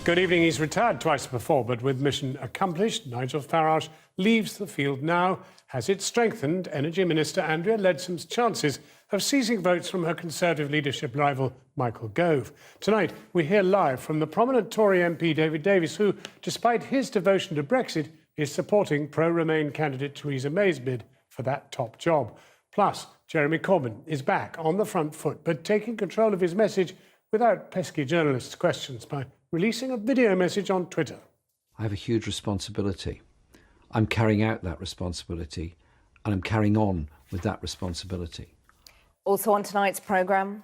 Good evening. He's retired twice before, but with mission accomplished, Nigel Farage leaves the field now. Has it strengthened Energy Minister Andrea Leadsom's chances of seizing votes from her Conservative leadership rival, Michael Gove? Tonight, we hear live from the prominent Tory MP David Davis, who, despite his devotion to Brexit, is supporting pro-Remain candidate Theresa May's bid for that top job. Plus, Jeremy Corbyn is back on the front foot, but taking control of his message without pesky journalists' questions by releasing a video message on Twitter. I have a huge responsibility. I'm carrying out that responsibility, and I'm carrying on with that responsibility. Also on tonight's programme,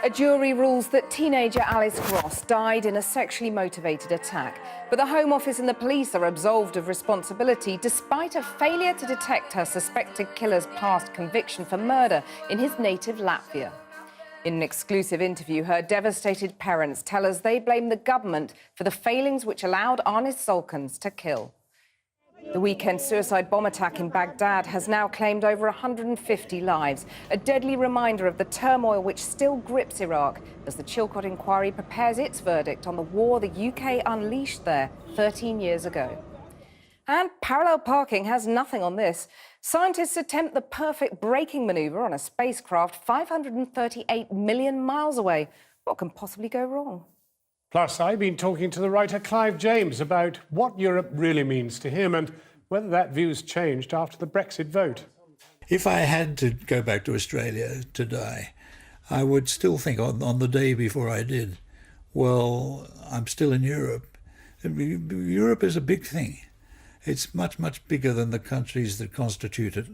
a jury rules that teenager Alice Gross died in a sexually motivated attack, but the Home Office and the police are absolved of responsibility despite a failure to detect her suspected killer's past conviction for murder in his native Latvia. In an exclusive interview, her devastated parents tell us they blame the government for the failings which allowed Anis Solkans to kill. The weekend suicide bomb attack in Baghdad has now claimed over 150 lives, a deadly reminder of the turmoil which still grips Iraq as the Chilcot inquiry prepares its verdict on the war the UK unleashed there 13 years ago. And parallel parking has nothing on this. Scientists attempt the perfect braking manoeuvre on a spacecraft 538 million miles away. What can possibly go wrong? Plus, I've been talking to the writer Clive James about what Europe really means to him and whether that view's changed after the Brexit vote. If I had to go back to Australia to die, I would still think on the day before I did, well, I'm still in Europe. Europe is a big thing. It's much, much bigger than the countries that constitute it.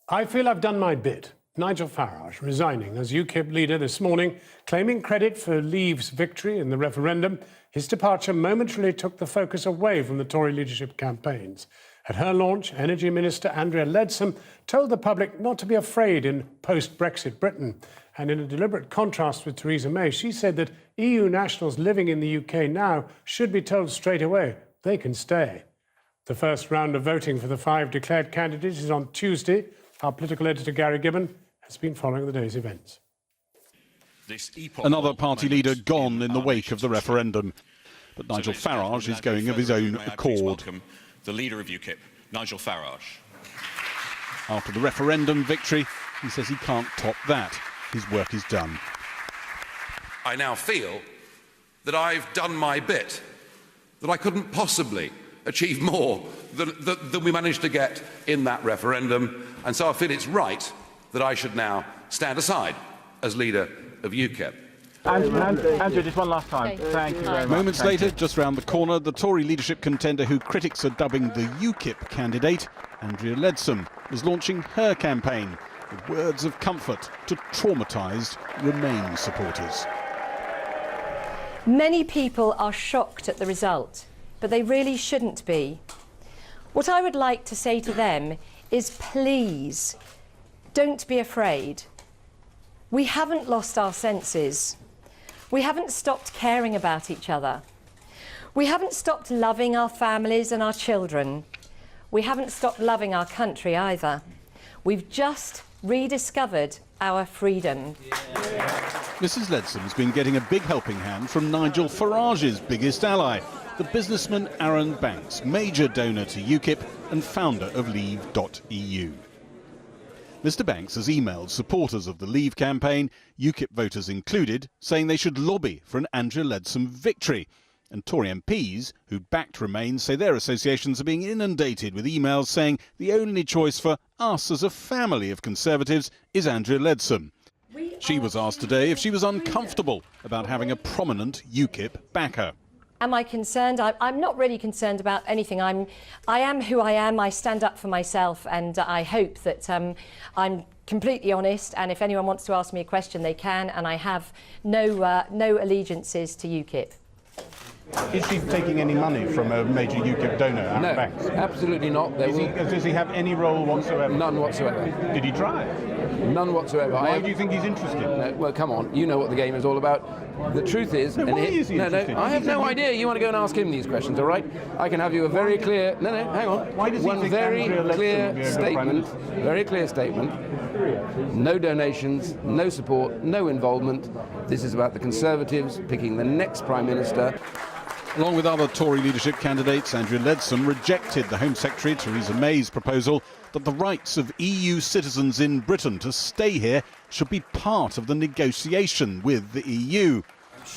I feel I've done my bit. Nigel Farage resigning as UKIP leader this morning, claiming credit for Leave's victory in the referendum. His departure momentarily took the focus away from the Tory leadership campaigns. At her launch, Energy Minister Andrea Leadsom told the public not to be afraid in post-Brexit Britain. And in a deliberate contrast with Theresa May, she said that EU nationals living in the UK now should be told straight away they can stay. The first round of voting for the 5 declared candidates is on Tuesday. Our political editor, Gary Gibbon, has been following the day's events. Another party leader gone in the wake of the referendum. But Nigel Farage is going of his own accord. The leader of UKIP, Nigel Farage. After the referendum victory, he says he can't top that. His work is done. I now feel that I've done my bit, that I couldn't possibly achieve more than we managed to get in that referendum, and so I feel it's right that I should now stand aside as leader of UKIP. Andrew, just one last time. Thank you very much. Moments later, just round the corner, the Tory leadership contender who critics are dubbing the UKIP candidate, Andrea Leadsom, was launching her campaign with words of comfort to traumatised Remain supporters. Many people are shocked at the result, but they really shouldn't be. What I would like to say to them is please, don't be afraid. We haven't lost our senses. We haven't stopped caring about each other. We haven't stopped loving our families and our children. We haven't stopped loving our country either. We've just rediscovered our freedom. Mrs Leadsom's been getting a big helping hand from Nigel Farage's biggest ally, the businessman Arron Banks, major donor to UKIP and founder of Leave.eu. Mr Banks has emailed supporters of the Leave campaign, UKIP voters included, saying they should lobby for an Andrea Leadsom victory. And Tory MPs who backed Remain say their associations are being inundated with emails saying the only choice for us as a family of Conservatives is Andrea Leadsom. She was asked today if she was uncomfortable about having a prominent UKIP backer. Am I concerned? I'm not really concerned about anything. I am who I am. I stand up for myself, and I hope that I'm completely honest. And if anyone wants to ask me a question, they can. And I have no allegiances to UKIP. Is she taking any money from a major UKIP donor, Arron Banks? No, absolutely not. Does he have any role whatsoever? None whatsoever. Did he try? None whatsoever. Why do you think he's interested? Well, come on. You know what the game is all about. The truth is, No, why is he no, interested? I have no idea. You want to go and ask him these questions, all right? I can have you a very clear. No, hang on. Why does he One think very Andrea Leadsom clear will be a good statement. Prime Very clear statement. No donations, no support, no involvement. This is about the Conservatives picking the next Prime Minister. Along with other Tory leadership candidates, Andrea Leadsom rejected the Home Secretary Theresa May's proposal that the rights of EU citizens in Britain to stay here should be part of the negotiation with the EU.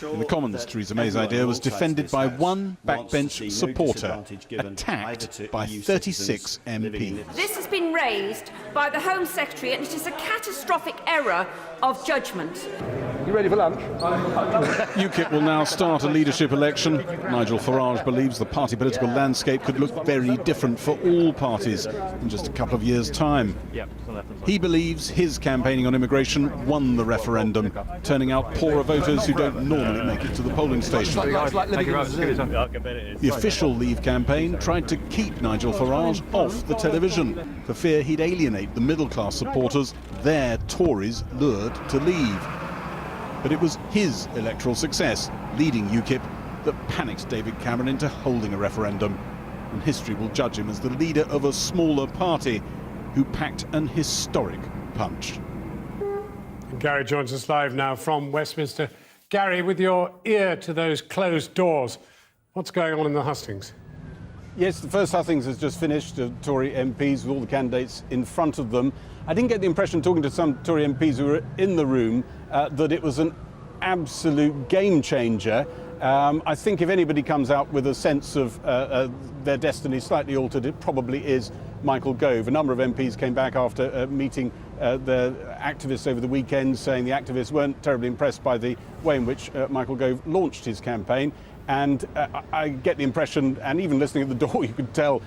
In the Commons, Theresa May's idea was defended by one backbench supporter, attacked by 36 MPs. This has been raised by the Home Secretary and it is a catastrophic error of judgment. You ready for lunch? UKIP will now start a leadership election. Nigel Farage believes the party political landscape could look very different for all parties in just a couple of years' time. He believes his campaigning on immigration won the referendum, turning out poorer voters who don't normally make it to the polling station. The official Leave campaign tried to keep Nigel Farage off the television for fear he'd alienate the middle-class supporters their Tories lured to leave. But it was his electoral success, leading UKIP, that panicked David Cameron into holding a referendum. And history will judge him as the leader of a smaller party who packed an historic punch. Gary joins us live now from Westminster. Gary, with your ear to those closed doors, what's going on in the hustings? Yes, the first hustings has just finished, Tory MPs with all the candidates in front of them. I didn't get the impression, talking to some Tory MPs who were in the room, that it was an absolute game changer. I think if anybody comes out with a sense of their destiny slightly altered, it probably is Michael Gove. A number of MPs came back after meeting the activists over the weekend, saying the activists weren't terribly impressed by the way in which Michael Gove launched his campaign. And I get the impression, and even listening at the door, you could tell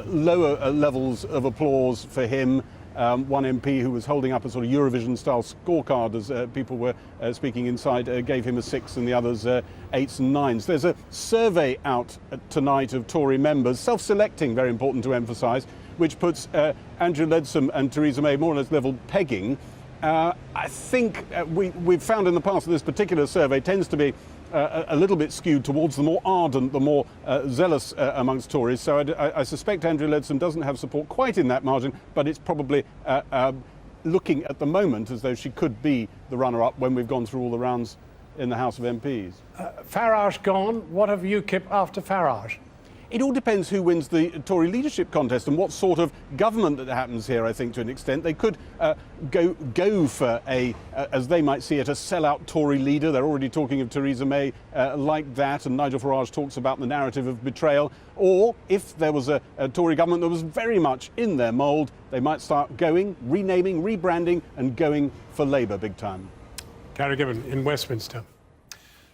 lower levels of applause for him. One MP who was holding up a sort of Eurovision-style scorecard as people were speaking inside gave him a 6 and the others 8s and 9s. There's a survey out tonight of Tory members, self-selecting, very important to emphasise, which puts Andrea Leadsom and Theresa May more or less level pegging. I think we've found in the past that this particular survey tends to be a little bit skewed towards the more ardent, the more zealous amongst Tories. So I suspect Andrea Leadsom doesn't have support quite in that margin, but it's probably looking at the moment as though she could be the runner-up when we've gone through all the rounds in the House of MPs. Farage gone. What of UKIP after Farage? It all depends who wins the Tory leadership contest and what sort of government that happens here, I think, to an extent. They could go for a, as they might see it, a sellout Tory leader. They're already talking of Theresa May like that, and Nigel Farage talks about the narrative of betrayal. Or if there was a Tory government that was very much in their mould, they might start going, renaming, rebranding, and going for Labour big time. Gary Gibbon in Westminster.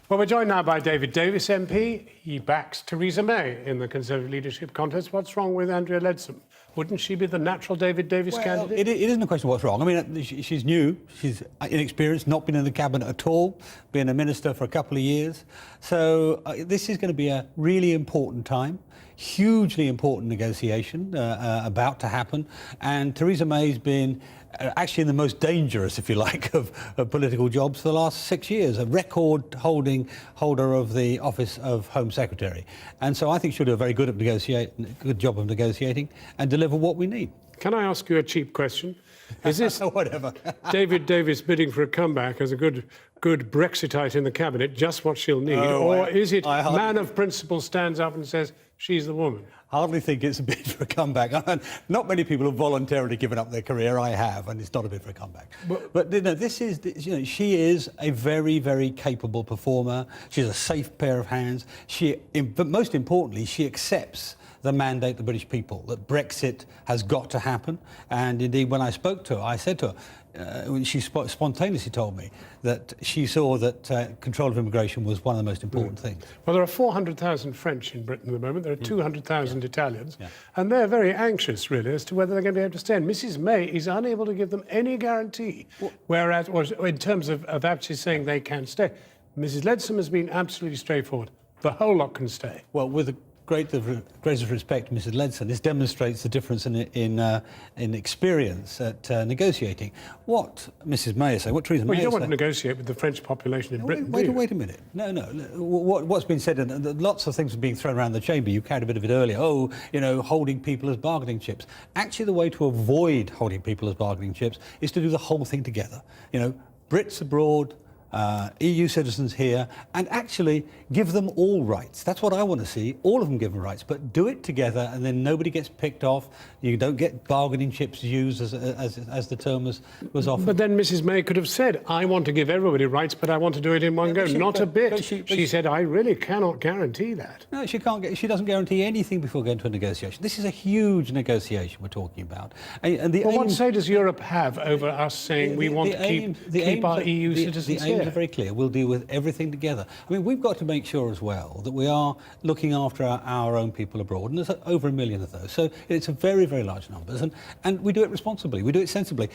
Well, we're joined now by David Davis MP. He backs Theresa May in the Conservative leadership contest. What's wrong with Andrea Leadsom? Wouldn't she be the natural David Davis candidate? It isn't a question of what's wrong. I mean, she's new, she's inexperienced, not been in the cabinet at all, been a minister for a couple of years. So this is going to be a really important time, hugely important negotiation about to happen. And Theresa May's been actually in the most dangerous, if you like, of political jobs for the last 6 years, a holder of the office of Home Secretary. And so I think she'll do a very good job of negotiating and deliver what we need. Can I ask you a cheap question? Is this whatever David Davis bidding for a comeback as a good Brexitite in the cabinet just what she'll need, or is it man of principle stands up and says she's the woman? I hardly think it's a bid for a comeback. Not many people have voluntarily given up their career. I have, and it's not a bid for a comeback. But you know, she is a very, very capable performer. She's a safe pair of hands. But most importantly, she accepts the mandate of the British people, that Brexit has got to happen. And indeed, when I spoke to her, I said to her, when she spontaneously told me that she saw that control of immigration was one of the most important things. Well, there are 400,000 French in Britain at the moment. There are 200,000 Italians. And they're very anxious, really, as to whether they're going to be able to stay. And Mrs May is unable to give them any guarantee, whereas, or in terms of actually saying they can stay. Mrs Leadsom has been absolutely straightforward. The whole lot can stay. Well, with greatest respect to Mrs. Leadsom, this demonstrates the difference in experience at negotiating. What Mrs. May is saying, what Theresa May Well, you don't is want to saying, negotiate with the French population in Britain, do you? Wait a minute. No. What's been said, and lots of things are being thrown around the chamber. You carried a bit of it earlier. Oh, holding people as bargaining chips. Actually, the way to avoid holding people as bargaining chips is to do the whole thing together. Brits abroad, EU citizens here, and actually give them all rights. That's what I want to see, all of them given rights, but do it together, and then nobody gets picked off. You don't get bargaining chips used as the term was offered. But then Mrs. May could have said, I want to give everybody rights, but I want to do it in one go. Not a bit. She said, I really cannot guarantee that. No, she can't. She doesn't guarantee anything before going to a negotiation. This is a huge negotiation we're talking about. And what say does Europe have over us saying we want to keep our EU citizens here? The aims are very clear. We'll deal with everything together. I mean, we've got to make sure as well that we are looking after our own people abroad, and there's over 1 million of those. So it's a very, very large numbers, and we do it responsibly. We do it sensibly.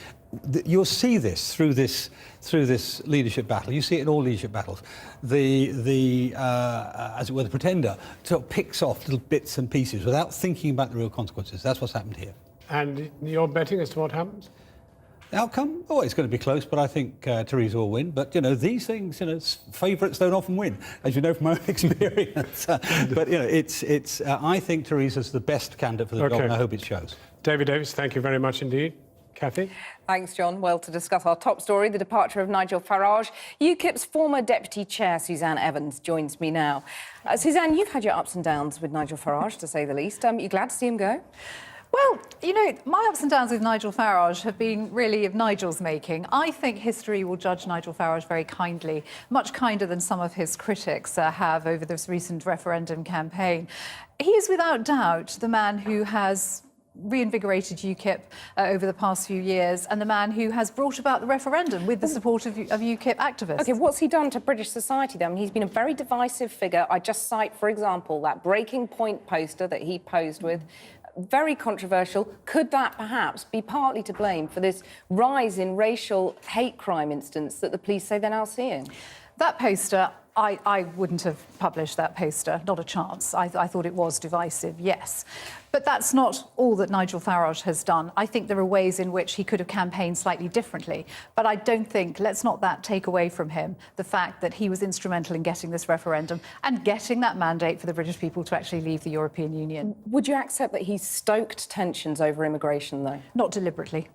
You'll see this through this leadership battle. You see it in all leadership battles. As it were, the pretender sort of picks off little bits and pieces without thinking about the real consequences. That's what's happened here. And you're betting as to what happens? The outcome? Oh, it's going to be close, but I think Theresa will win. But, these things, favourites don't often win, as you know from my own experience. But, I think Theresa's the best candidate for the job, and I hope it shows. David Davis, thank you very much indeed. Kathy? Thanks, John. Well, to discuss our top story, the departure of Nigel Farage, UKIP's former deputy chair, Suzanne Evans, joins me now. Suzanne, you've had your ups and downs with Nigel Farage, to say the least. You glad to see him go? Well, my ups and downs with Nigel Farage have been really of Nigel's making. I think history will judge Nigel Farage very kindly, much kinder than some of his critics have over this recent referendum campaign. He is without doubt the man who has reinvigorated UKIP over the past few years, and the man who has brought about the referendum with the support of UKIP activists. OK, what's he done to British society, then? He's been a very divisive figure. I just cite, for example, that Breaking Point poster that he posed with. Very controversial. Could that perhaps be partly to blame for this rise in racial hate crime incidents that the police say they're now seeing? That poster, I wouldn't have published that poster, not a chance. I thought it was divisive, yes. But that's not all that Nigel Farage has done. I think there are ways in which he could have campaigned slightly differently. But I don't think, let's not take away from him the fact that he was instrumental in getting this referendum and getting that mandate for the British people to actually leave the European Union. Would you accept that he stoked tensions over immigration, though? Not deliberately.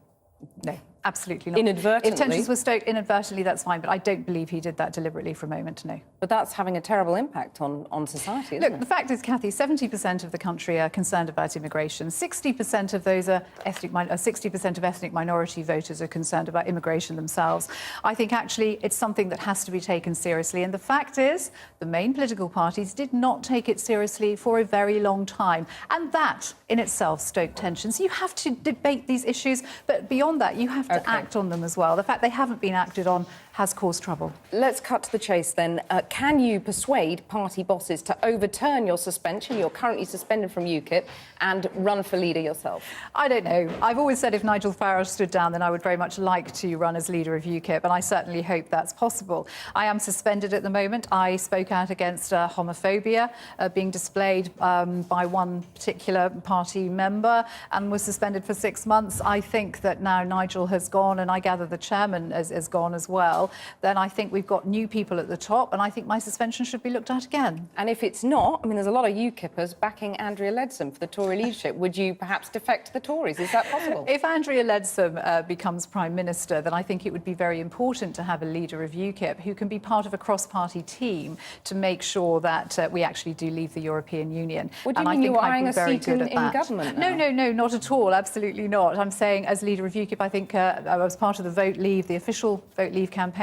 No, absolutely not. Inadvertently? If tensions were stoked inadvertently, that's fine, but I don't believe he did that deliberately for a moment, no. But that's having a terrible impact on society, isn't it? Look, the fact is, Kathy, 70% of the country are concerned about immigration. 60% of those are 60% of ethnic minority voters are concerned about immigration themselves. I think, actually, it's something that has to be taken seriously. And the fact is, the main political parties did not take it seriously for a very long time. And that, in itself, stoked tensions. You have to debate these issues, but beyond that, you have to act on them as well. The fact they haven't been acted on has caused trouble. Let's cut to the chase then. Can you persuade party bosses to overturn your suspension? You're currently suspended from UKIP, and run for leader yourself. I don't know. I've always said if Nigel Farage stood down, then I would very much like to run as leader of UKIP, and I certainly hope that's possible. I am suspended at the moment. I spoke out against homophobia being displayed by one particular party member and was suspended for 6 months. I think that now Nigel has gone, and I gather the chairman has gone as well, then I think we've got new people at the top, and I think my suspension should be looked at again. And if it's not, I mean, there's a lot of UKIPers backing Andrea Leadsom for the Tory leadership. Would you perhaps defect to the Tories? Is that possible? If Andrea Leadsom becomes Prime Minister, then I think it would be very important to have a leader of UKIP who can be part of a cross-party team to make sure that we actually do leave the European Union. Would you mean you're eyeing a seat in government now? No, not at all. Absolutely not. I'm saying, as leader of UKIP, I think I was part of the Vote Leave, the official Vote Leave campaign,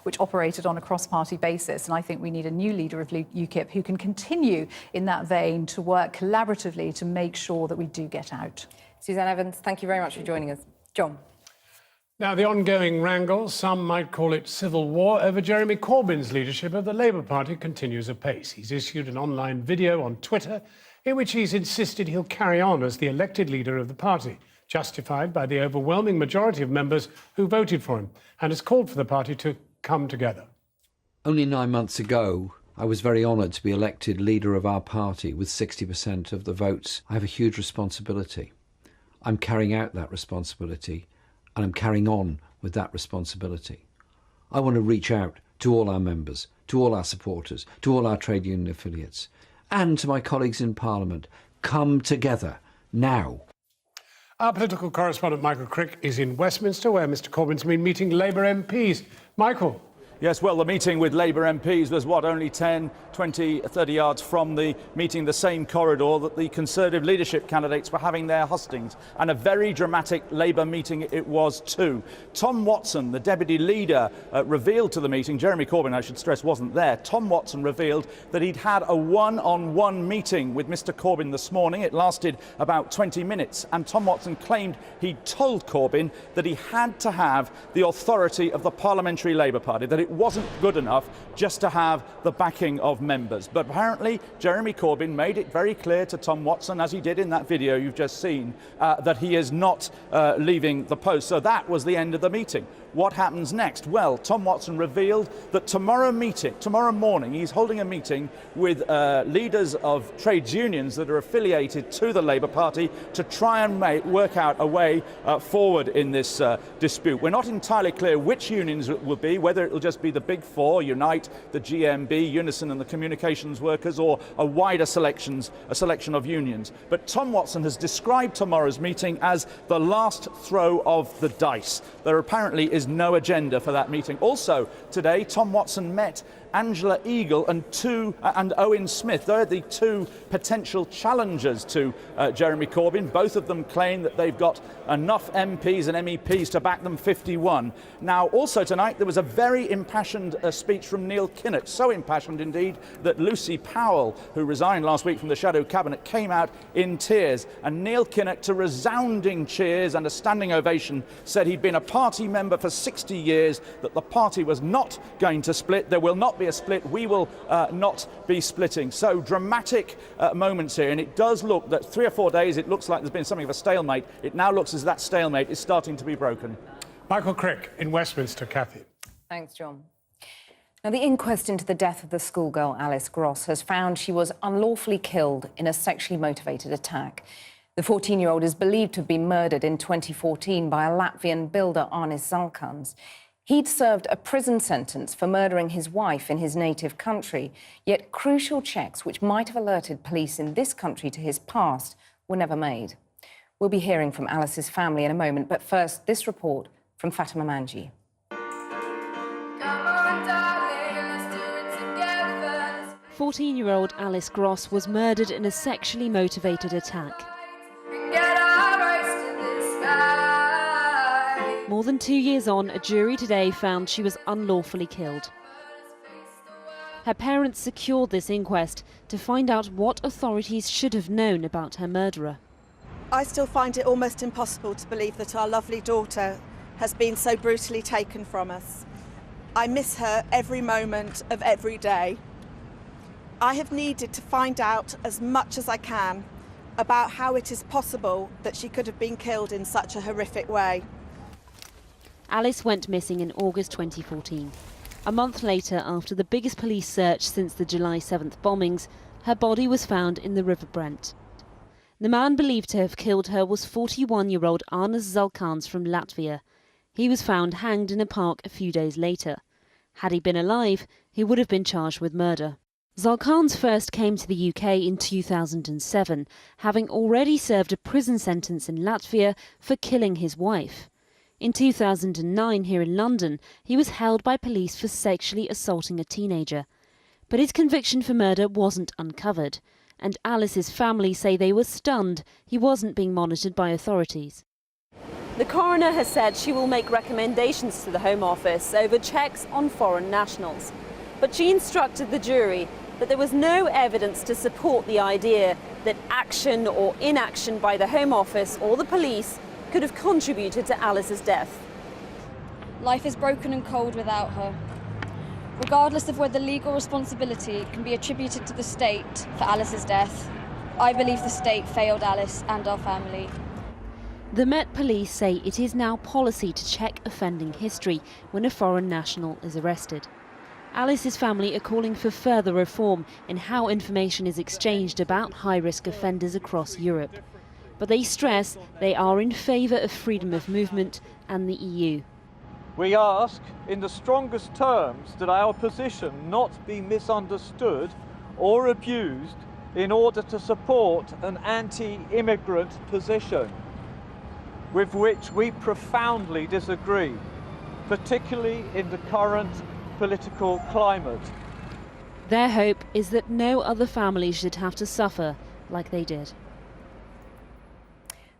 which operated on a cross-party basis. And I think we need a new leader of UKIP who can continue in that vein to work collaboratively to make sure that we do get out. Suzanne Evans, thank you very much for joining us. John. Now, the ongoing wrangle, some might call it civil war, over Jeremy Corbyn's leadership of the Labour Party continues apace. He's issued an online video on Twitter in which he's insisted he'll carry on as the elected leader of the party, justified by the overwhelming majority of members who voted for him, and has called for the party to come together. Only 9 months ago, I was very honoured to be elected leader of our party with 60% of the votes. I have a huge responsibility. I'm carrying out that responsibility, and I'm carrying on with that responsibility. I want to reach out to all our members, to all our supporters, to all our trade union affiliates, and to my colleagues in Parliament. Come together now. Our political correspondent Michael Crick is in Westminster, where Mr Corbyn's been meeting Labour MPs. Michael. Yes, well, the meeting with Labour MPs was, only 10, 20, 30 yards from the meeting, the same corridor that the Conservative leadership candidates were having their hustings. And a very dramatic Labour meeting it was too. Tom Watson, the deputy leader, revealed to the meeting, Jeremy Corbyn, I should stress, wasn't there. Tom Watson revealed that he'd had a one-on-one meeting with Mr Corbyn this morning. It lasted about 20 minutes. And Tom Watson claimed he'd told Corbyn that he had to have the authority of the Parliamentary Labour Party, that it wasn't good enough just to have the backing of members. But apparently Jeremy Corbyn made it very clear to Tom Watson, as he did in that video you've just seen, that he is not leaving the post. So that was the end of the meeting. What happens next? Well, Tom Watson revealed that tomorrow morning, he's holding a meeting with leaders of trades unions that are affiliated to the Labour Party to try and work out a way forward in this dispute. We're not entirely clear which unions it will be, whether it will just be the Big Four, Unite, the GMB, Unison and the communications workers, or a wider selection of unions. But Tom Watson has described tomorrow's meeting as the last throw of the dice. There apparently is no agenda for that meeting. Also today, Tom Watson met Angela Eagle and Owen Smith. They're the two potential challengers to Jeremy Corbyn. Both of them claim that they've got enough MPs and MEPs to back them 51. Now, also tonight, there was a very impassioned speech from Neil Kinnock, so impassioned indeed that Lucy Powell, who resigned last week from the Shadow Cabinet, came out in tears. And Neil Kinnock, to resounding cheers and a standing ovation, said he'd been a party member for 60 years, that the party was not going to split. There will not be a split. We will not be splitting. So dramatic moments here, and it does look that 3 or 4 days it looks like there's been something of a stalemate. It now looks as that stalemate is starting to be broken. Michael Crick in Westminster. Kathy. Thanks, John. Now, the inquest into the death of the schoolgirl Alice Gross has found she was unlawfully killed in a sexually motivated attack. The 14-year-old is believed to have been murdered in 2014 by a Latvian builder, Arnis Zalkans. He'd served a prison sentence for murdering his wife in his native country, yet crucial checks which might have alerted police in this country to his past were never made. We'll be hearing from Alice's family in a moment, but first, this report from Fatima Manji. 14-year-old Alice Gross was murdered in a sexually motivated attack. More than 2 years on, a jury today found she was unlawfully killed. Her parents secured this inquest to find out what authorities should have known about her murderer. I still find it almost impossible to believe that our lovely daughter has been so brutally taken from us. I miss her every moment of every day. I have needed to find out as much as I can about how it is possible that she could have been killed in such a horrific way. Alice went missing in August 2014. A month later, after the biggest police search since the July 7th bombings, her body was found in the River Brent. The man believed to have killed her was 41-year-old Arnis Zalkans from Latvia. He was found hanged in a park a few days later. Had he been alive, he would have been charged with murder. Zalkans first came to the UK in 2007, having already served a prison sentence in Latvia for killing his wife. In 2009, here in London, he was held by police for sexually assaulting a teenager. But his conviction for murder wasn't uncovered, and Alice's family say they were stunned he wasn't being monitored by authorities. The coroner has said she will make recommendations to the Home Office over checks on foreign nationals. But she instructed the jury that there was no evidence to support the idea that action or inaction by the Home Office or the police could have contributed to Alice's death. Life is broken and cold without her. Regardless of whether legal responsibility can be attributed to the state for Alice's death, I believe the state failed Alice and our family. The Met Police say it is now policy to check offending history when a foreign national is arrested. Alice's family are calling for further reform in how information is exchanged about high-risk offenders across Europe. But they stress they are in favour of freedom of movement and the EU. We ask in the strongest terms that our position not be misunderstood or abused in order to support an anti-immigrant position with which we profoundly disagree, particularly in the current political climate. Their hope is that no other family should have to suffer like they did.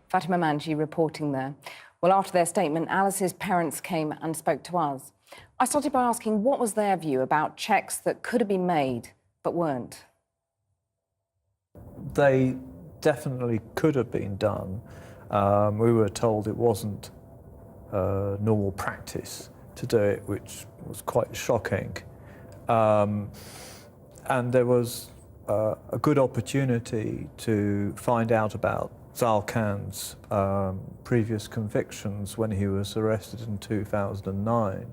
Fatima Manji reporting there. Well, after their statement, Alice's parents came and spoke to us. I started by asking what was their view about checks that could have been made but weren't. They definitely could have been done. We were told it wasn't normal practice to do it, which was quite shocking. And there was a good opportunity to find out about Zal Khan's previous convictions when he was arrested in 2009.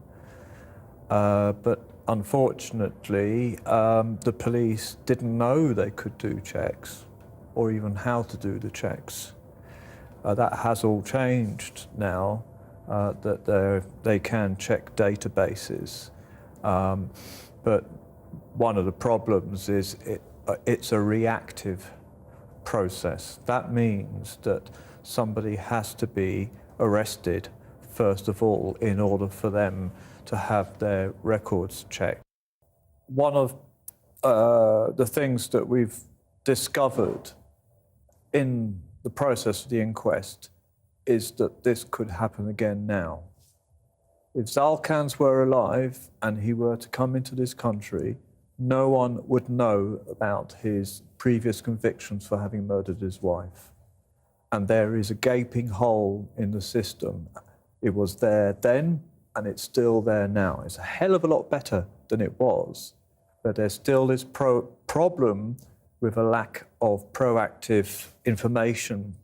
But unfortunately, the police didn't know they could do checks or even how to do the checks. That has all changed now, that they can check databases. But one of the problems is it's a reactive process. That means that somebody has to be arrested, first of all, in order for them to have their records checked. One of the things that we've discovered in the process of the inquest is that this could happen again now. If Zal Khans were alive and he were to come into this country, no one would know about his previous convictions for having murdered his wife. And there is a gaping hole in the system. It was there then, and it's still there now. It's a hell of a lot better than it was, but there's still this problem with a lack of proactive information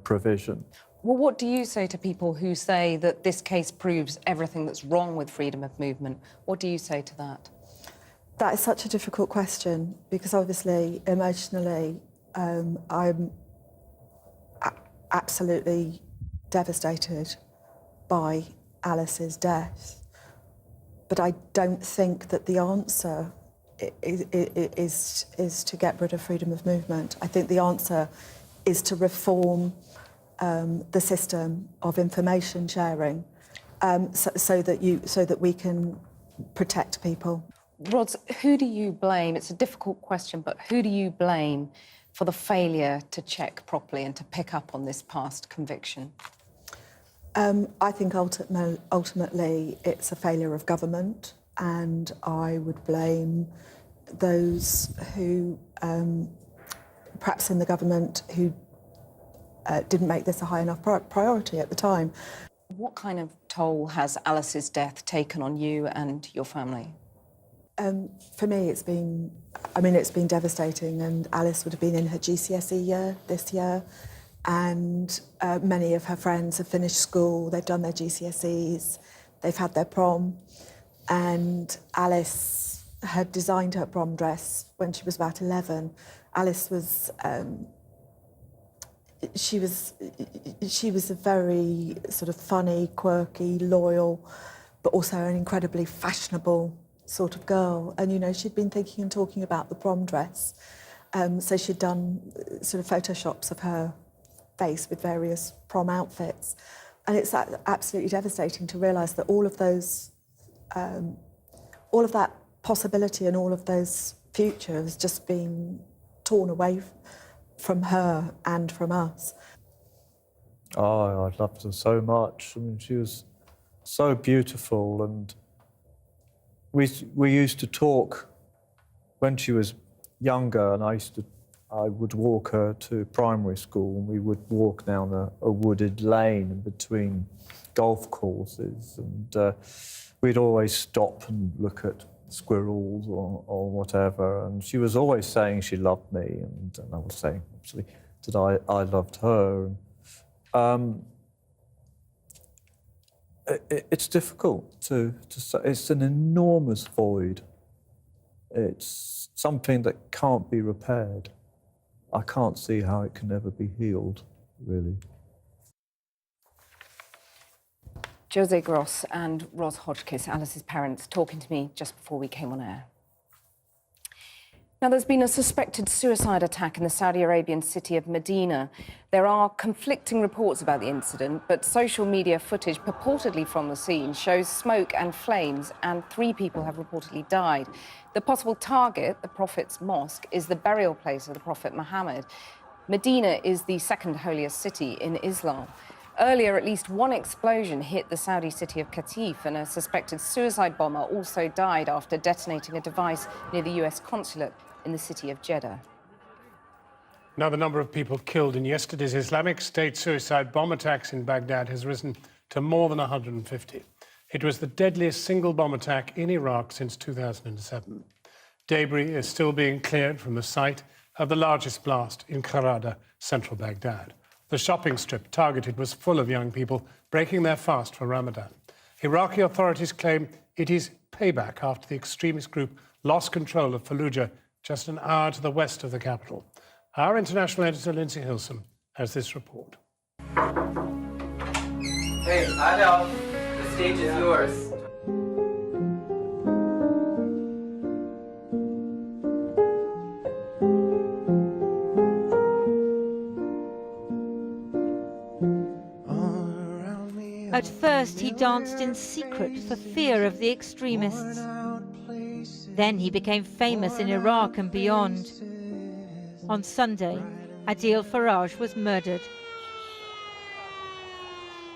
provision. Well, what do you say to people who say that this case proves everything that's wrong with freedom of movement? What do you say to that? That is such a difficult question because obviously, emotionally, I'm absolutely devastated by Alice's death. But I don't think that the answer is to get rid of freedom of movement. I think the answer is to reform the system of information sharing so that we can protect people. Rods, who do you blame? It's a difficult question, but who do you blame for the failure to check properly and to pick up on this past conviction? I think ultimately it's a failure of government, and I would blame those who, perhaps in the government, who didn't make this a high enough priority at the time. What kind of toll has Alice's death taken on you and your family? For me, it's been devastating, and Alice would have been in her GCSE year this year, and many of her friends have finished school, they've done their GCSEs, they've had their prom, and Alice had designed her prom dress when she was about 11. Alice was, she was a very sort of funny, quirky, loyal, but also an incredibly fashionable sort of girl. And, you know, she'd been thinking and talking about the prom dress. So she'd done sort of photoshops of her face with various prom outfits. And it's absolutely devastating to realise that all of those, all of that possibility and all of those futures just being torn away from her and from us. Oh, I loved her so much. I mean, she was so beautiful, and we used to talk when she was younger, and I would walk her to primary school, and we would walk down a wooded lane in between golf courses, and we'd always stop and look at squirrels or whatever, and she was always saying she loved me, and I was saying, obviously, that I loved her. It's difficult to say. It's an enormous void It's something that can't be repaired. I can't see how it can ever be healed, really. Jose Gross and Ros Hodgkiss, Alice's parents, talking to me just before we came on air. Now, there's been a suspected suicide attack in the Saudi Arabian city of Medina. There are conflicting reports about the incident, but social media footage purportedly from the scene shows smoke and flames, and 3 people have reportedly died. The possible target, the Prophet's Mosque, is the burial place of the Prophet Muhammad. Medina is the second holiest city in Islam. Earlier, at least one explosion hit the Saudi city of Qatif, and a suspected suicide bomber also died after detonating a device near the US consulate in the city of Jeddah. Now, the number of people killed in yesterday's Islamic State suicide bomb attacks in Baghdad has risen to more than 150. It was the deadliest single bomb attack in Iraq since 2007. Debris is still being cleared from the site of the largest blast in Kharada, central Baghdad. The shopping strip targeted was full of young people breaking their fast for Ramadan. Iraqi authorities claim it is payback after the extremist group lost control of Fallujah just an hour to the west of the capital. Our international editor, Lindsay Hilsum, has this report. Hey, Adel, the stage is yours. At first, he danced in secret for fear of the extremists. Then he became famous in Iraq and beyond. On Sunday, Adil Faraj was murdered.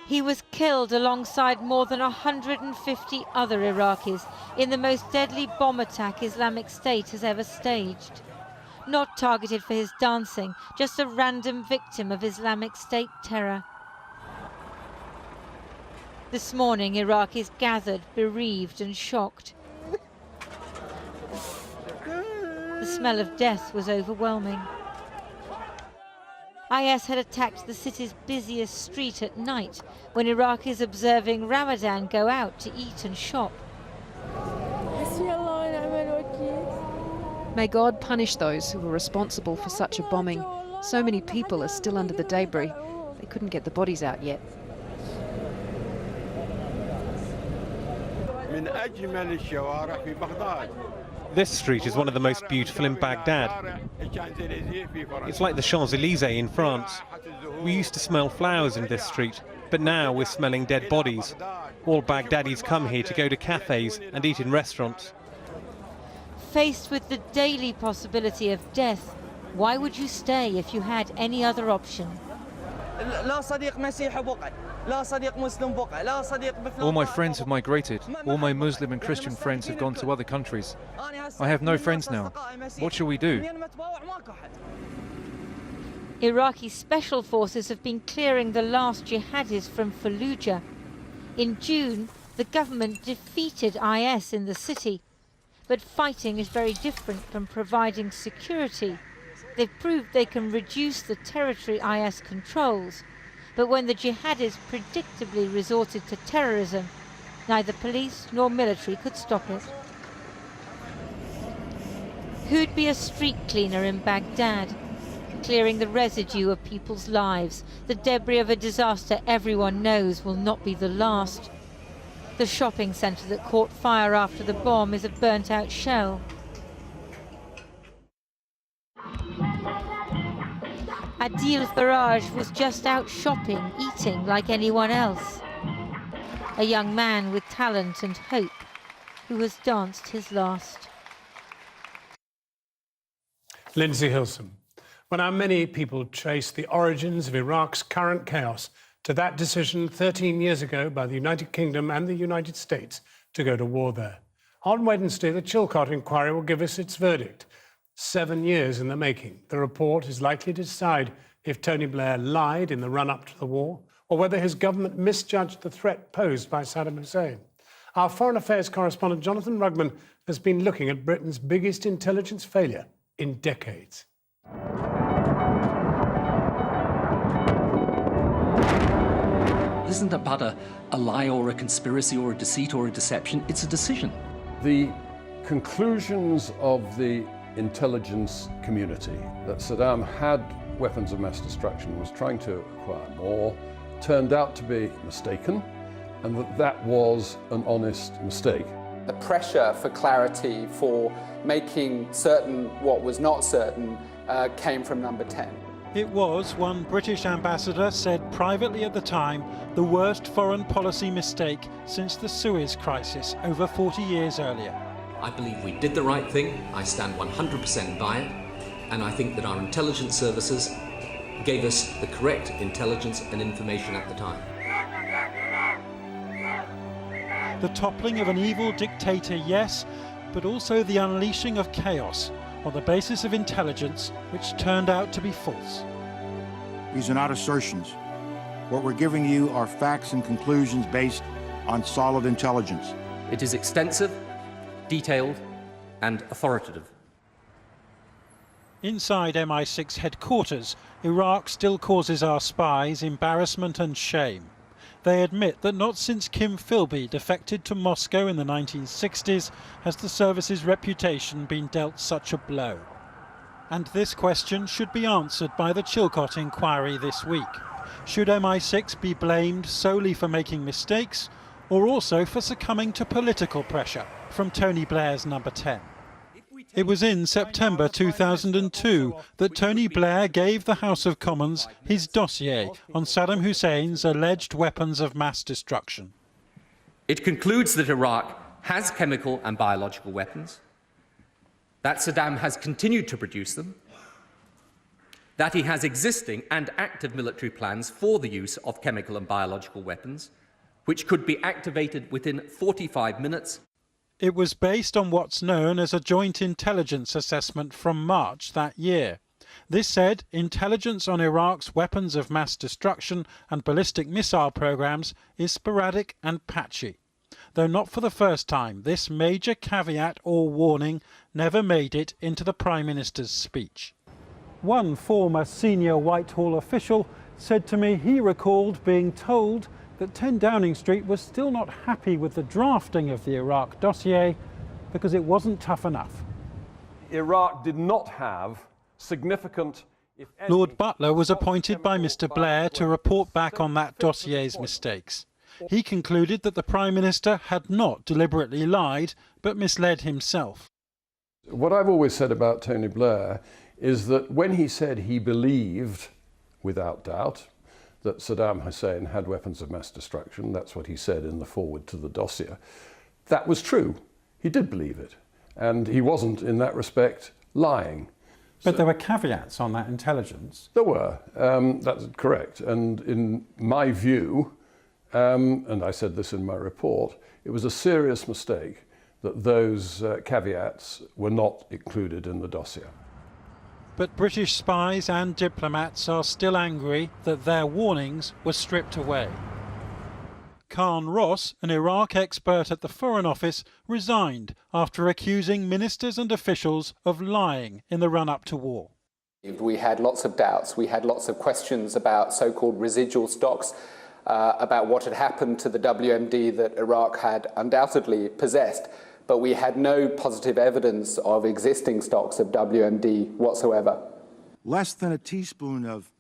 He was killed alongside more than 150 other Iraqis in the most deadly bomb attack Islamic State has ever staged. Not targeted for his dancing, just a random victim of Islamic State terror. This morning, Iraqis gathered, bereaved and shocked. The smell of death was overwhelming. IS had attacked the city's busiest street at night, when Iraqis observing Ramadan go out to eat and shop. May God punish those who were responsible for such a bombing. So many people are still under the debris. They couldn't get the bodies out yet. This street is one of the most beautiful in Baghdad. It's like the Champs-Élysées in France. We used to smell flowers in this street, but now we're smelling dead bodies. All Baghdadis come here to go to cafes and eat in restaurants. Faced with the daily possibility of death, why would you stay if you had any other option? All my friends have migrated. All my Muslim and Christian friends have gone to other countries. I have no friends now. What shall we do? Iraqi special forces have been clearing the last jihadis from Fallujah. In June, the government defeated IS in the city. But fighting is very different from providing security. They've proved they can reduce the territory IS controls. But when the jihadis predictably resorted to terrorism, neither police nor military could stop it. Who'd be a street cleaner in Baghdad, clearing the residue of people's lives, the debris of a disaster everyone knows will not be the last? The shopping centre that caught fire after the bomb is a burnt-out shell. Adil Faraj was just out shopping, eating like anyone else. A young man with talent and hope who has danced his last. Lindsay Hilsum. Well, now many people trace the origins of Iraq's current chaos to that decision 13 years ago by the United Kingdom and the United States to go to war there. On Wednesday, the Chilcot inquiry will give us its verdict. 7 years in the making. The report is likely to decide if Tony Blair lied in the run-up to the war or whether his government misjudged the threat posed by Saddam Hussein. Our Foreign Affairs correspondent Jonathan Rugman has been looking at Britain's biggest intelligence failure in decades. This isn't about a lie or a conspiracy or a deceit or a deception. It's a decision. The conclusions of the intelligence community that Saddam had weapons of mass destruction, was trying to acquire more, turned out to be mistaken, and that was an honest mistake. The pressure for clarity, for making certain what was not certain, came from Number 10. It was, one British ambassador said privately at the time, the worst foreign policy mistake since the Suez Crisis over 40 years earlier. I believe we did the right thing. I stand 100% by it. And I think that our intelligence services gave us the correct intelligence and information at the time. The toppling of an evil dictator, yes, but also the unleashing of chaos on the basis of intelligence, which turned out to be false. These are not assertions. What we're giving you are facts and conclusions based on solid intelligence. It is extensive, detailed, and authoritative. Inside MI6 headquarters, Iraq still causes our spies embarrassment and shame. They admit that not since Kim Philby defected to Moscow in the 1960s has the service's reputation been dealt such a blow. And this question should be answered by the Chilcot inquiry this week. Should MI6 be blamed solely for making mistakes, or also for succumbing to political pressure from Tony Blair's Number 10? It was in September 2002 that Tony Blair gave the House of Commons his dossier on Saddam Hussein's alleged weapons of mass destruction. It concludes that Iraq has chemical and biological weapons, that Saddam has continued to produce them, that he has existing and active military plans for the use of chemical and biological weapons, which could be activated within 45 minutes. It was based on what's known as a joint intelligence assessment from March that year. This said intelligence on Iraq's weapons of mass destruction and ballistic missile programs is sporadic and patchy. Though not for the first time, this major caveat or warning never made it into the Prime Minister's speech. One former senior Whitehall official said to me he recalled being told that 10 Downing Street was still not happy with the drafting of the Iraq dossier because it wasn't tough enough. Iraq did not have significant... Lord Butler was appointed by Mr Blair to report back on that dossier's mistakes. He concluded that the Prime Minister had not deliberately lied, but misled himself. What I've always said about Tony Blair is that when he said he believed, without doubt, that Saddam Hussein had weapons of mass destruction, that's what he said in the foreword to the dossier, that was true. He did believe it. And he wasn't, in that respect, lying. But there were caveats on that intelligence. There were. That's correct. And in my view, and I said this in my report, it was a serious mistake that those caveats were not included in the dossier. But British spies and diplomats are still angry that their warnings were stripped away. Khan Ross, an Iraq expert at the Foreign Office, resigned after accusing ministers and officials of lying in the run-up to war. We had lots of doubts. We had lots of questions about so-called residual stocks, about what had happened to the WMD that Iraq had undoubtedly possessed. But we had no positive evidence of existing stocks of WMD whatsoever. Less than a teaspoon of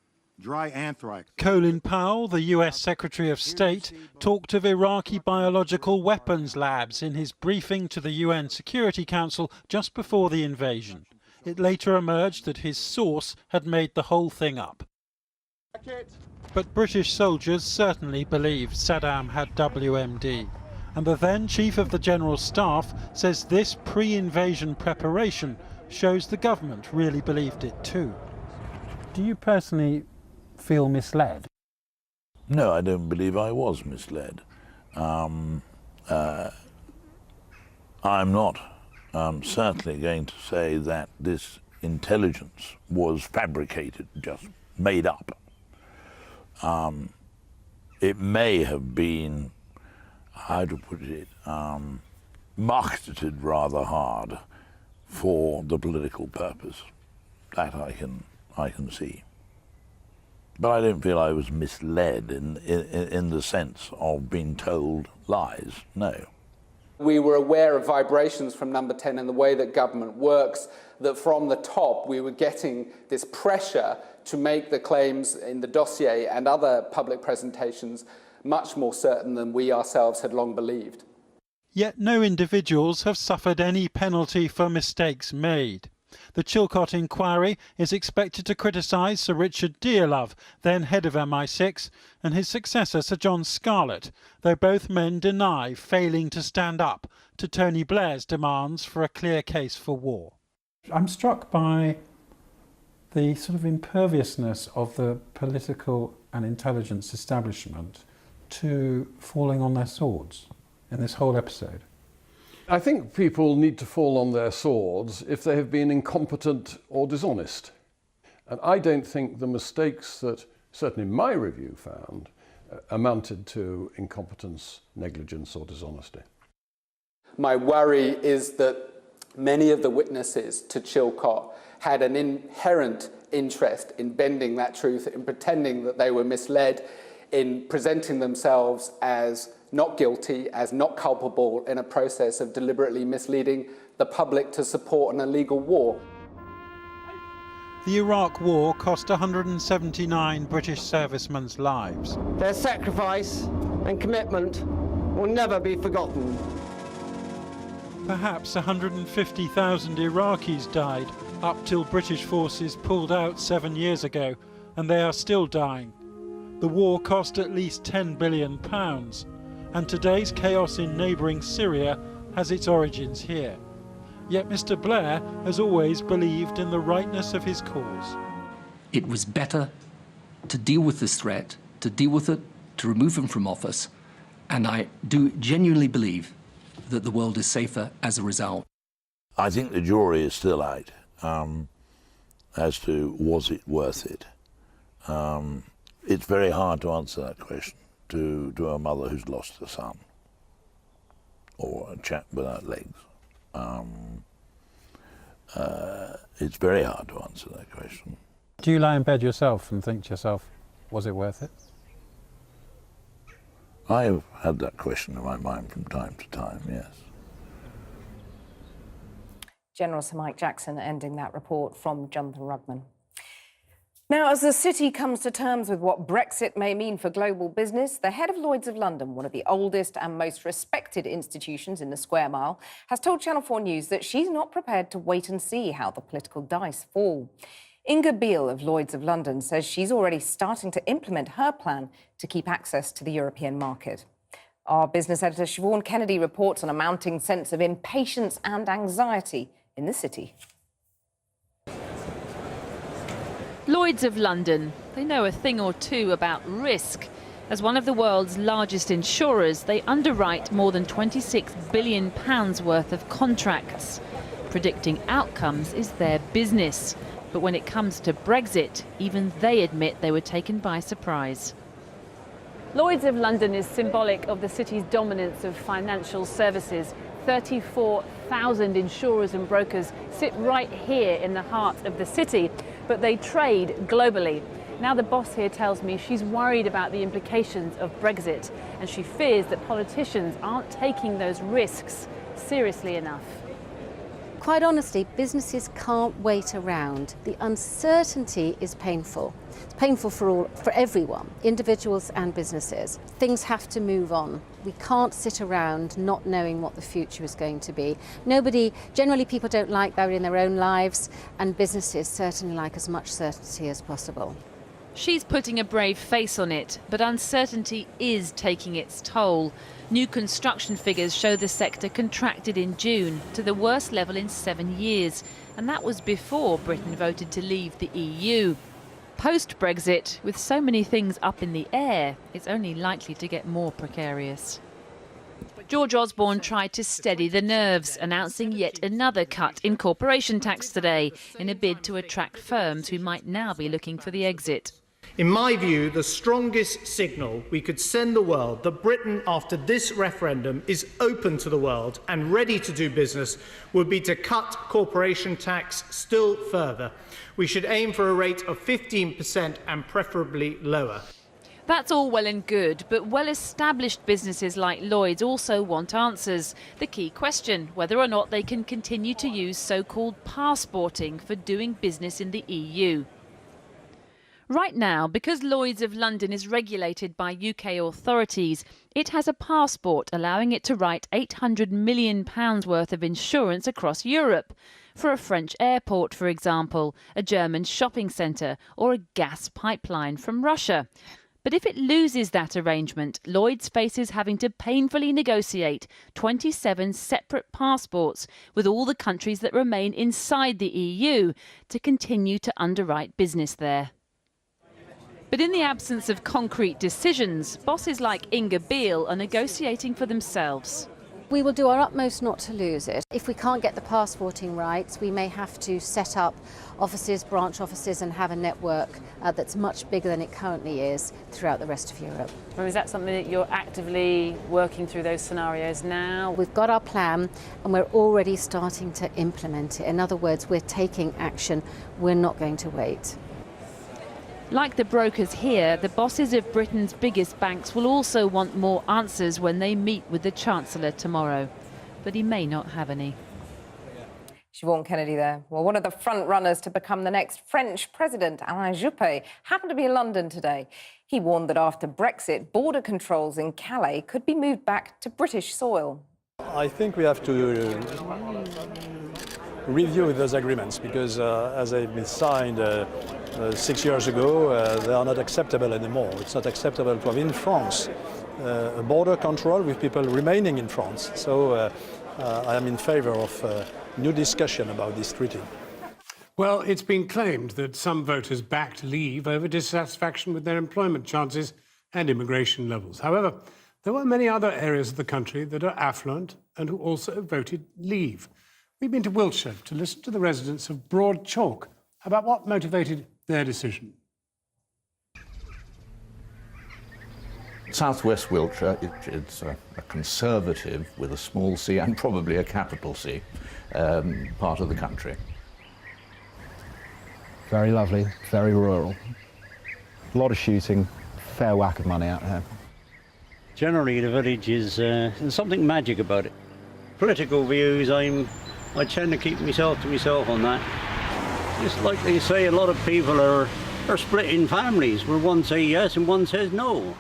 dry anthrax. Colin Powell, the US Secretary of State, talked of Iraqi biological weapons labs in his briefing to the UN Security Council just before the invasion. It later emerged that his source had made the whole thing up. But British soldiers certainly believed Saddam had WMD. And the then Chief of the General Staff says this pre-invasion preparation shows the government really believed it too. Do you personally feel misled? No, I don't believe I was misled. I'm not certainly going to say that this intelligence was fabricated, just made up. It may have been, how to put it, marketed rather hard for the political purpose. That I can see. But I don't feel I was misled in the sense of being told lies, no. We were aware of vibrations from number 10 and the way that government works, that from the top we were getting this pressure to make the claims in the dossier and other public presentations much more certain than we ourselves had long believed. Yet no individuals have suffered any penalty for mistakes made. The Chilcot inquiry is expected to criticise Sir Richard Dearlove, then head of MI6, and his successor Sir John Scarlett, though both men deny failing to stand up to Tony Blair's demands for a clear case for war. I'm struck by the sort of imperviousness of the political and intelligence establishment to falling on their swords in this whole episode. I think people need to fall on their swords if they have been incompetent or dishonest. And I don't think the mistakes that, certainly my review found, amounted to incompetence, negligence or dishonesty. My worry is that many of the witnesses to Chilcot had an inherent interest in bending that truth, in pretending that they were misled, in presenting themselves as not guilty, as not culpable in a process of deliberately misleading the public to support an illegal war. The Iraq War cost 179 British servicemen's lives. Their sacrifice and commitment will never be forgotten. Perhaps 150,000 Iraqis died up till British forces pulled out 7 years ago, and they are still dying. The war cost at least £10 billion. And today's chaos in neighbouring Syria has its origins here. Yet Mr. Blair has always believed in the rightness of his cause. It was better to deal with this threat, to deal with it, to remove him from office, and I do genuinely believe that the world is safer as a result. I think the jury is still out as to was it worth it. It's very hard to answer that question to a mother who's lost a son or a chap without legs. It's very hard to answer that question. Do you lie in bed yourself and think to yourself, was it worth it? I have had that question in my mind from time to time, yes. General Sir Mike Jackson ending that report from Jonathan Rugman. Now, as the city comes to terms with what Brexit may mean for global business, the head of Lloyd's of London, one of the oldest and most respected institutions in the Square Mile, has told Channel 4 News that she's not prepared to wait and see how the political dice fall. Inga Beale of Lloyd's of London says she's already starting to implement her plan to keep access to the European market. Our business editor Siobhan Kennedy reports on a mounting sense of impatience and anxiety in the city. Lloyd's of London, they know a thing or two about risk. As one of the world's largest insurers, they underwrite more than £26 billion worth of contracts. Predicting outcomes is their business. But when it comes to Brexit, even they admit they were taken by surprise. Lloyd's of London is symbolic of the city's dominance of financial services. 34,000 insurers and brokers sit right here in the heart of the city, but they trade globally. Now the boss here tells me she's worried about the implications of Brexit, and she fears that politicians aren't taking those risks seriously enough. Quite honestly, businesses can't wait around. The uncertainty is painful. It's painful for everyone, individuals and businesses. Things have to move on. We can't sit around not knowing what the future is going to be. Generally people don't like that in their own lives, and businesses certainly like as much certainty as possible. She's putting a brave face on it, but uncertainty is taking its toll. New construction figures show the sector contracted in June to the worst level in 7 years, and that was before Britain voted to leave the EU. Post-Brexit, with so many things up in the air, it's only likely to get more precarious. George Osborne tried to steady the nerves, announcing yet another cut in corporation tax today in a bid to attract firms who might now be looking for the exit. In my view, the strongest signal we could send the world that Britain, after this referendum, is open to the world and ready to do business would be to cut corporation tax still further. We should aim for a rate of 15% and preferably lower. That's all well and good, but well-established businesses like Lloyds also want answers. The key question, whether or not they can continue to use so-called passporting for doing business in the EU. Right now, because Lloyds of London is regulated by UK authorities, it has a passport allowing it to write £800 million worth of insurance across Europe. For a French airport, for example, a German shopping centre or a gas pipeline from Russia. But if it loses that arrangement, Lloyds faces having to painfully negotiate 27 separate passports with all the countries that remain inside the EU to continue to underwrite business there. But in the absence of concrete decisions, bosses like Inga Beale are negotiating for themselves. We will do our utmost not to lose it. If we can't get the passporting right, we may have to set up offices, branch offices, and have a network that's much bigger than it currently is throughout the rest of Europe. Or is that something that you're actively working through those scenarios now? We've got our plan and we're already starting to implement it. In other words, we're taking action. We're not going to wait. Like the brokers here, the bosses of Britain's biggest banks will also want more answers when they meet with the Chancellor tomorrow. But he may not have any. Siobhan Kennedy there. Well, one of the front runners to become the next French president, Alain Juppé, happened to be in London today. He warned that after Brexit, border controls in Calais could be moved back to British soil. I think we have to review those agreements because as they've been signed 6 years ago, they are not acceptable anymore. It's not acceptable to have in France a border control with people remaining in France. So I am in favour of new discussion about this treaty. Well, it's been claimed that some voters backed Leave over dissatisfaction with their employment chances and immigration levels. However, there were many other areas of the country that are affluent and who also voted Leave. We've been to Wiltshire to listen to the residents of Broad Chalk about what motivated their decision. South West Wiltshire, it's a conservative with a small c and probably a capital C part of the country. Very lovely, very rural. A lot of shooting, fair whack of money out here. Generally, the village is there's something magic about it. Political views, I tend to keep myself to myself on that. It's like they say, a lot of people are split in families, where one says yes and one says no.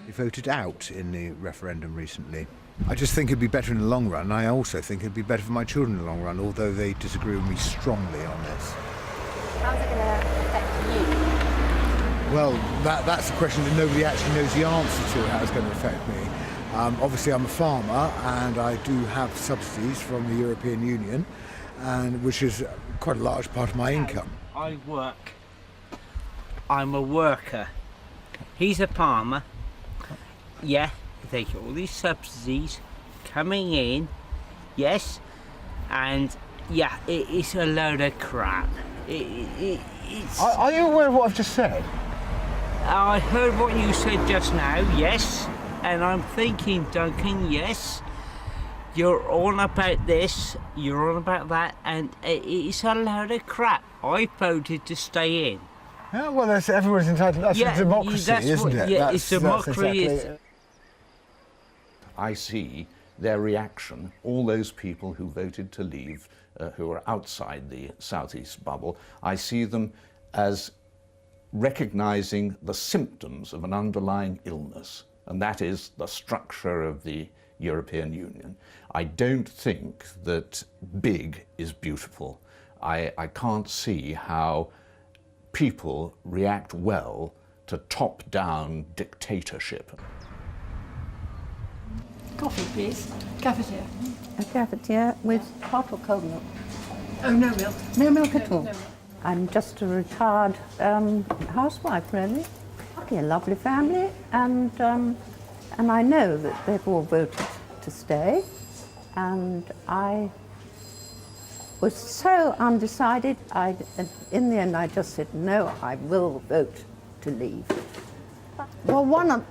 He voted out in the referendum recently. I just think it'd be better in the long run. I also think it'd be better for my children in the long run, although they disagree with me strongly on this. How's it going to affect you? Well, that's a question that nobody actually knows the answer to, how it's going to affect me. Obviously, I'm a farmer, and I do have subsidies from the European Union, and which is quite a large part of my income. I work. I'm a worker. He's a farmer. Yeah, they get all these subsidies coming in. Yes, and yeah, it's a load of crap. It's... Are you aware of what I've just said? I heard what you said just now, yes. And I'm thinking, Duncan, yes, you're on about this, you're on about that, and it's a load of crap. I voted to stay in. Yeah, well, everyone's entitled. That's a democracy, isn't it? Yeah, it's democracy. Exactly. I see their reaction, all those people who voted to leave, who are outside the southeast bubble, I see them as recognising the symptoms of an underlying illness, and that is the structure of the European Union. I don't think that big is beautiful. I can't see how people react well to top-down dictatorship. Coffee, please. Cafetiere. A cafetiere with hot or cold milk? Oh, no milk. No milk at all? No milk. I'm just a retired housewife, really. A lovely family, and I know that they've all voted to stay, and I was so undecided. In the end, I just said, no, I will vote to leave. Well,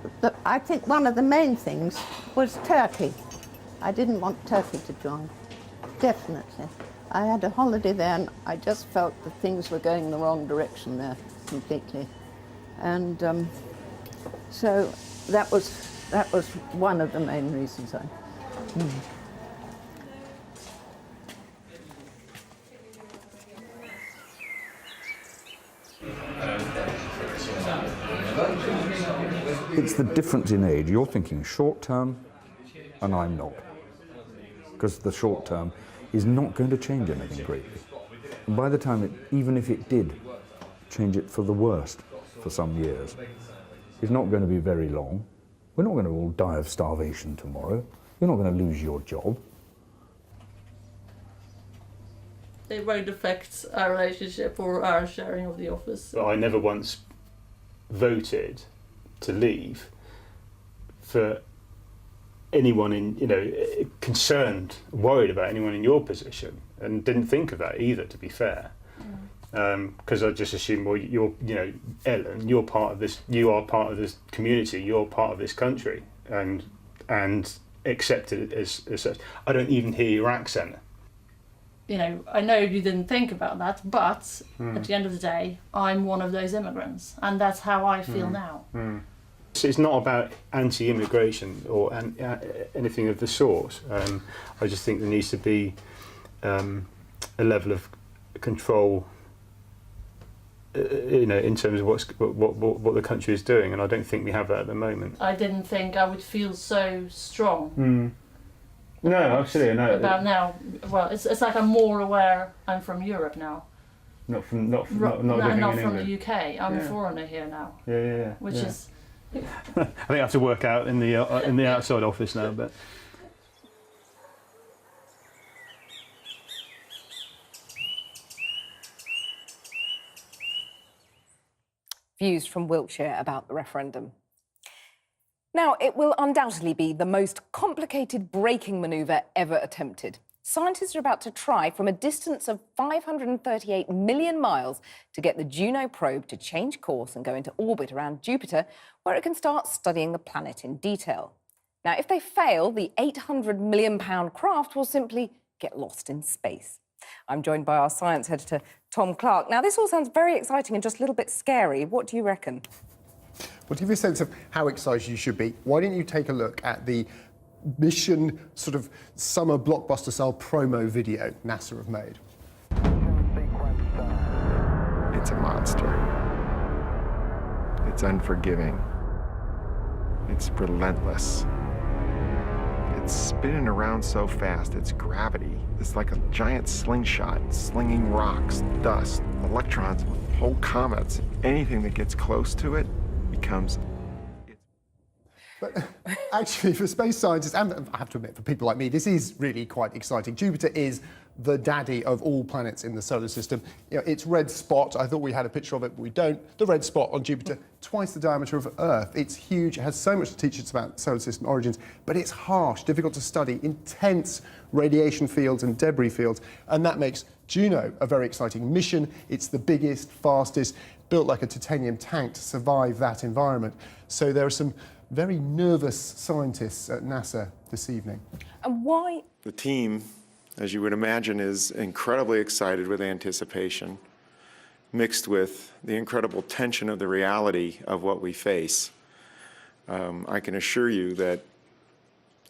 I think one of the main things was Turkey. I didn't want Turkey to join, definitely. I had a holiday there and I just felt that things were going the wrong direction there completely. And so that was one of the main reasons I... It's the difference in age. You're thinking short term, and I'm not. Because the short term is not going to change anything greatly. And by the time even if it did change it for the worst for some years, it's not going to be very long. We're not going to all die of starvation tomorrow. You're not going to lose your job. It won't affect our relationship or our sharing of the office. But I never once voted to leave for anyone concerned, worried about anyone in your position, and didn't think of that either, to be fair. Because I just assumed, well, Ellen, you're part of this. You are part of this community. You're part of this country, and accept it as such. I don't even hear your accent. I know you didn't think about that, but at the end of the day, I'm one of those immigrants, and that's how I feel now. So it's not about anti-immigration or anything of the sort. I just think there needs to be a level of control, in terms of what the country is doing, and I don't think we have that at the moment. I didn't think I would feel so strong. No, absolutely, no. About now, well, it's like I'm more aware. I'm from Europe now. Not from living in from England. the UK. I'm a foreigner here now. Yeah. Which is. I think I have to work out in the outside office now, but. Views from Wiltshire about the referendum. Now, it will undoubtedly be the most complicated braking manoeuvre ever attempted. Scientists are about to try from a distance of 538 million miles to get the Juno probe to change course and go into orbit around Jupiter, where it can start studying the planet in detail. Now, if they fail, the £800 million craft will simply get lost in space. I'm joined by our science editor, Tom Clark. Now, this all sounds very exciting and just a little bit scary. What do you reckon? Well, to give you a sense of how excited you should be, why don't you take a look at the mission sort of summer blockbuster style promo video NASA have made. It's a monster. It's unforgiving. It's relentless. It's spinning around so fast, its gravity is like a giant slingshot, slinging rocks, dust, electrons, whole comets. Anything that gets close to it becomes... But actually, for space scientists, and I have to admit, for people like me, this is really quite exciting. Jupiter is the daddy of all planets in the solar system. Its red spot, I thought we had a picture of it, but we don't. The red spot on Jupiter, twice the diameter of Earth. It's huge, it has so much to teach us about solar system origins, but it's harsh, difficult to study, intense radiation fields and debris fields, and that makes Juno a very exciting mission. It's the biggest, fastest, built like a titanium tank to survive that environment. So there are some very nervous scientists at NASA this evening. And why? The team, as you would imagine, is incredibly excited with anticipation, mixed with the incredible tension of the reality of what we face. I can assure you that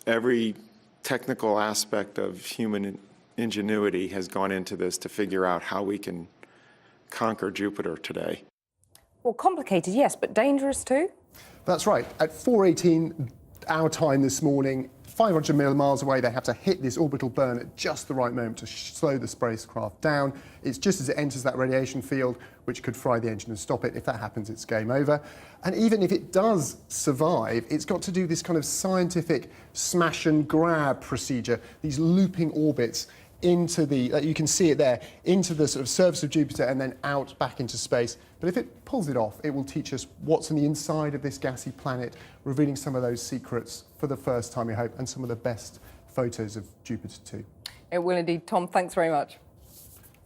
every technical aspect of human ingenuity has gone into this to figure out how we can conquer Jupiter today. Well, complicated, yes, but dangerous too? That's right. At 4:18 our time this morning, 500 million miles away, they have to hit this orbital burn at just the right moment to slow the spacecraft down. It's just as it enters that radiation field, which could fry the engine and stop it. If that happens, it's game over. And even if it does survive, it's got to do this kind of scientific smash and grab procedure, these looping orbits into the, you can see it there, into the sort of surface of Jupiter and then out back into space. But if it pulls it off, it will teach us what's on the inside of this gassy planet, revealing some of those secrets for the first time, we hope, and some of the best photos of Jupiter too. It will indeed. Tom, thanks very much.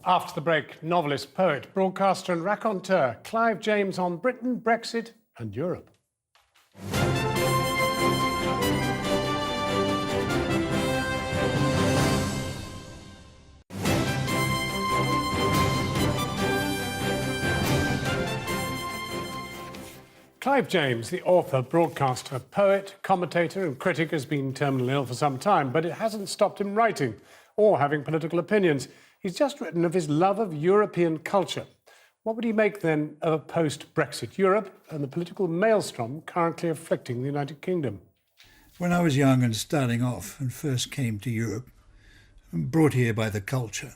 After the break, novelist, poet, broadcaster and raconteur Clive James on Britain, Brexit and Europe. Clive James, the author, broadcaster, poet, commentator and critic, has been terminally ill for some time, but it hasn't stopped him writing or having political opinions. He's just written of his love of European culture. What would he make, then, of a post-Brexit Europe and the political maelstrom currently afflicting the United Kingdom? When I was young and starting off and first came to Europe, brought here by the culture,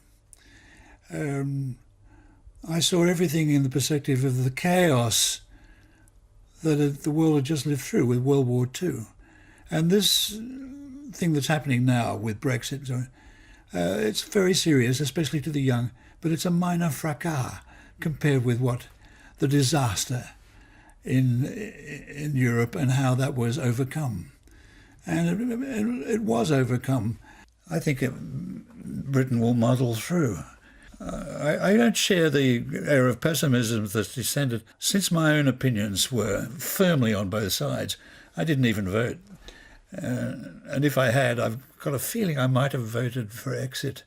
I saw everything in the perspective of the chaos that the world had just lived through with World War II. And this thing that's happening now with Brexit, it's very serious, especially to the young, but it's a minor fracas compared with what the disaster in Europe and how that was overcome. And it was overcome. I think Britain will muddle through. I don't share the air of pessimism that's descended. Since my own opinions were firmly on both sides, I didn't even vote. And if I had, I've got a feeling I might have voted for exit,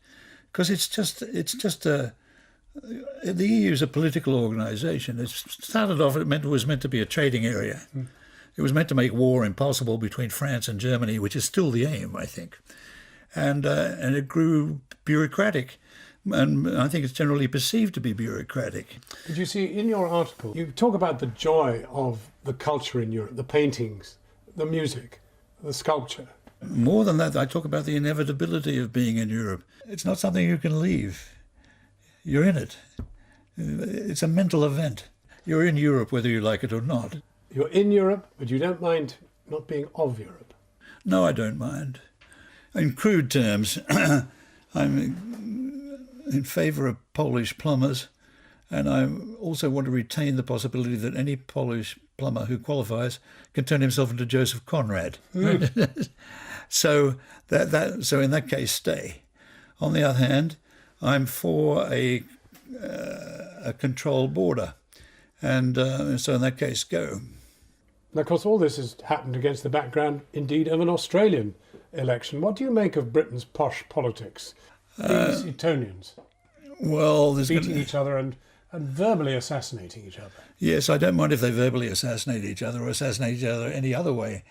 because it's just the EU is a political organisation. It started off, it was meant to be a trading area. It was meant to make war impossible between France and Germany, which is still the aim, I think. And it grew bureaucratic. And I think it's generally perceived to be bureaucratic. Did you see, in your article, you talk about the joy of the culture in Europe, the paintings, the music, the sculpture. More than that, I talk about the inevitability of being in Europe. It's not something you can leave. You're in it. It's a mental event. You're in Europe whether you like it or not. You're in Europe, but you don't mind not being of Europe. No, I don't mind. In crude terms, I'm in favour of Polish plumbers, and I also want to retain the possibility that any Polish plumber who qualifies can turn himself into Joseph Conrad. So in that case, stay. On the other hand, I'm for a controlled border, and so in that case, go. Now, of course, all this has happened against the background, indeed, of an Australian election. What do you make of Britain's posh politics? These Etonians, well, beating each other and verbally assassinating each other. Yes, I don't mind if they verbally assassinate each other or assassinate each other any other way.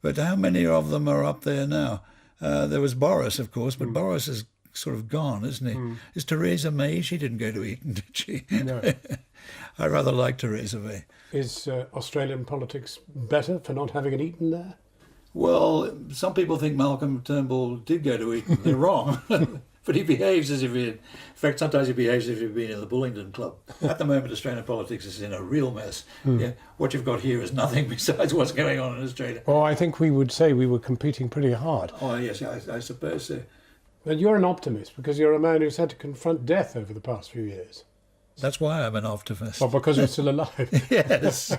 But how many of them are up there now? There was Boris, of course, but Boris is sort of gone, isn't he? Is Theresa May? She didn't go to Eton, did she? No. I rather like Theresa May. Is Australian politics better for not having an Eton there? Well, some people think Malcolm Turnbull did go to Eton. They're wrong. But he behaves as if he had. In fact, sometimes he behaves as if he'd been in the Bullingdon Club. At the moment, Australian politics is in a real mess. Yeah, what you've got here is nothing besides what's going on in Australia. Well, I think we would say we were competing pretty hard. Oh, yes, I suppose so. But you're an optimist because you're a man who's had to confront death over the past few years. That's why I'm an optimist. Well, because you're still alive. Yes.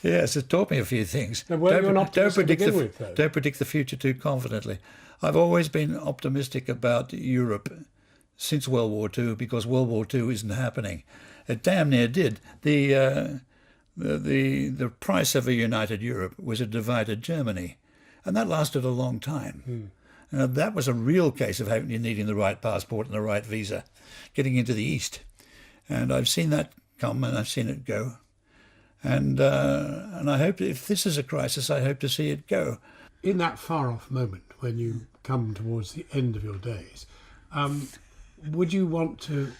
Yes, it taught me a few things. Now, were you an optimist to begin with, though? Don't predict the future too confidently. I've always been optimistic about Europe since World War II, because World War II isn't happening. It damn near did. The price of a united Europe was a divided Germany, and that lasted a long time. That was a real case of needing the right passport and the right visa, getting into the East. And I've seen that come and I've seen it go. And I hope, if this is a crisis, I hope to see it go. In that far-off moment when you come towards the end of your days, would you want to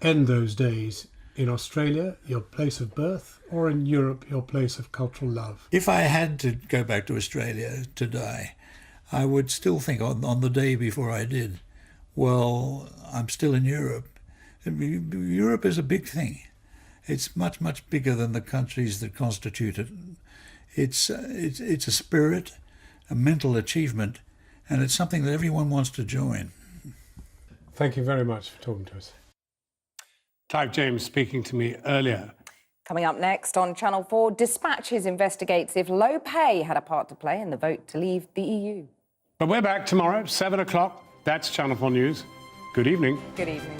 end those days in Australia, your place of birth, or in Europe, your place of cultural love? If I had to go back to Australia to die, I would still think on the day before I did, well, I'm still in Europe. Europe is a big thing. It's much, much bigger than the countries that constitute it. It's a spirit, a mental achievement, and it's something that everyone wants to join. Thank you very much for talking to us. Clive James speaking to me earlier. Coming up next on Channel 4, Dispatches investigates if low pay had a part to play in the vote to leave the EU. But we're back tomorrow, 7 o'clock. That's Channel 4 News. Good evening. Good evening.